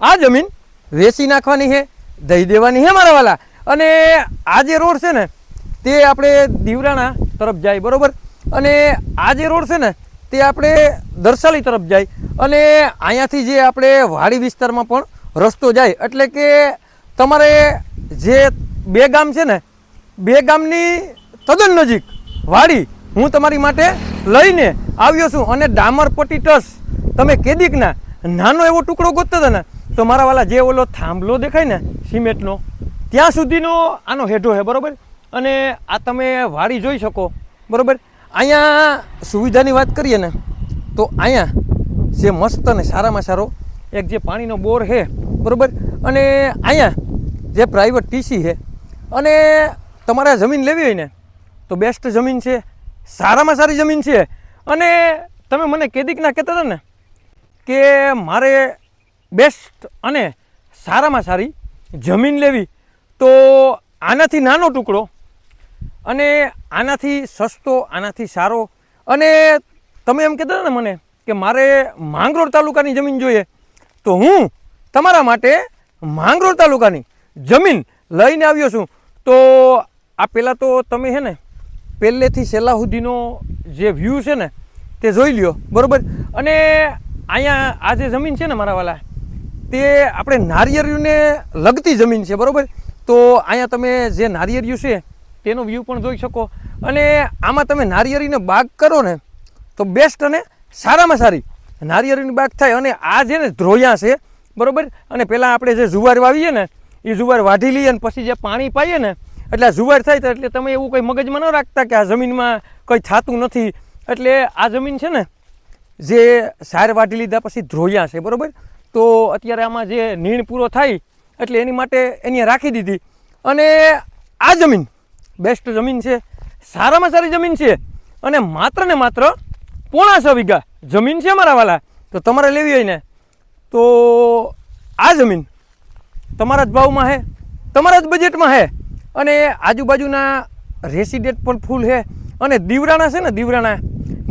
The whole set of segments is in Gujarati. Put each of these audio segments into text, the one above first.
આ જમીન વેચી નાખવાની છે, દઈ દેવાની છે મારા વાલા। અને આ જે રોડ છે ને તે આપણે દીવરાણા તરફ જાય બરાબર, અને આ જે રોડ છે ને તે આપણે દરસાલી તરફ જાય, અને અહીંયાથી જે આપણે વાડી વિસ્તારમાં પણ રસ્તો જાય, એટલે કે તમારે જે બે ગામ છે ને બે ગામની તદ્દન નજીક વાડી હું તમારી માટે લઈને આવ્યો છું। અને ડામર પટ્ટી ટસ તમે કેદીકના નાનો એવો ટુકડો ગોતતા હતા ને તો મારા વાલા જે ઓલો થાંભલો દેખાય ને સિમેન્ટનો ત્યાં સુધીનો આનો હેઠો છે બરાબર। અને આ તમે વાડી જોઈ શકો બરાબર। અહીંયા સુવિધાની વાત કરીએ ને તો અહીંયા જે મસ્ત અને સારામાં સારો એક જે પાણીનો બોર છે બરાબર, અને અહીંયા જે પ્રાઇવેટ ટીસી છે, અને તમારે જમીન લેવી હોય ને તો બેસ્ટ જમીન છે, સારામાં સારી જમીન છે। અને તમે મને કેદીકના કહેતા હતા ને કે મારે બેસ્ટ અને સારામાં સારી જમીન લેવી, તો આનાથી નાનો ટુકડો અને આનાથી સસ્તો, આનાથી સારો, અને તમે એમ કહેતા હતા ને મને કે મારે માંગરોળ તાલુકાની જમીન જોઈએ, તો હું તમારા માટે માંગરોળ તાલુકાની જમીન લઈને આવ્યો છું। તો આ પહેલાં તો તમે છે ને પહેલેથી છેલ્લા સુધીનો જે વ્યૂ છે ને તે જોઈ લ્યો બરાબર। અને અહીંયા આ જે જમીન છે ને મારા વાલા તે આપણે નારિયેળીને લગતી જમીન છે બરાબર। તો અહીંયા તમે જે નારિયેળિયું છે તેનો વ્યૂ પણ જોઈ શકો, અને આમાં તમે નારિયેળીને બાગ કરો ને તો બેસ્ટ અને સારામાં સારી નારિયેળીની બાગ થાય। અને આ જે ને ધ્રોયા છે બરાબર, અને પહેલાં આપણે જે જુવાર વાવીએ ને એ જુવાર વાઢી લઈએ ને પછી જે પાણી પાઈએ ને એટલે જુવાર થાય તો એટલે તમે એવું કંઈ મગજમાં ન રાખતા કે આ જમીનમાં કંઈ થતું નથી। એટલે આ જમીન છે ને જે સાર વાઢી લીધા પછી ધ્રોયા છે બરાબર। તો અત્યારે આમાં જે નીણ પૂરો થાય એટલે એની માટે એને રાખી દીધી, અને આ જમીન બેસ્ટ જમીન છે, સારામાં સારી જમીન છે, અને માત્ર ને માત્ર 6.5 વીઘા જમીન છે મારા વાલા। તો તમારે લેવી હોય ને તો આ જમીન તમારા જ ભાવમાં છે, તમારા જ બજેટમાં છે, અને આજુબાજુના રેસિડેન્ટ પણ ફૂલ છે, અને દીવરાણા છે ને દીવરાણા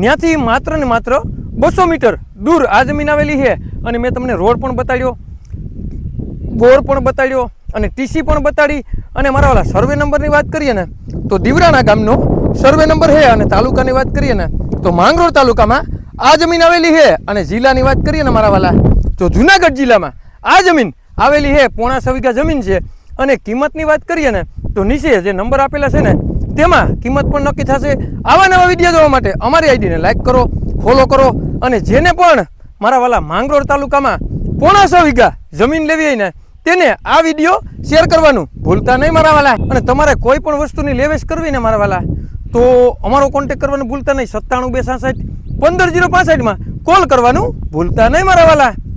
ત્યાંથી માત્ર ને માત્ર 200 મીટર દૂર આ જમીન આવેલી છે। અને મેં તમને રોડ પણ બતાડ્યો, બોર પણ બતાડ્યો, અને ટીસી પણ બતાડી, અને મારા વાલા સર્વે નંબરની વાત કરીએ ને તો દીવરાણા ગામનો સર્વે નંબર છે, અને તાલુકાની વાત કરીએ ને તો માંગરોળ તાલુકામાં આ જમીન આવેલી છે, અને જિલ્લાની વાત કરીએ ને મારા વાલા તો જુનાગઢ જિલ્લામાં આ જમીન આવેલી છે, 6.5 વીઘા જમીન છે। અને કિંમતની વાત કરીએ ને તો નીચે જે નંબર આપેલા છે ને તેમાં કિંમત પણ નક્કી થશે। આવા નવા વિડીયો જોવા માટે અમારી આઈડીને લાઈક કરો, ફોલો કરો, અને જેને પણ મારા વાલા માંગરોળ તાલુકામાં 6.5 વીઘા જમીન લેવી હોય ને તેને આ વિડીયો શેર કરવાનું ભૂલતા નહીં મારા વાલા। અને તમારે કોઈ પણ વસ્તુની લેવેચ કરવી ને મારા વાલા તો અમારો કોન્ટેક કરવાનું ભૂલતા નહીં, 97 266 15 065 કોલ કરવાનું ભૂલતા નહીં મારા વાલા।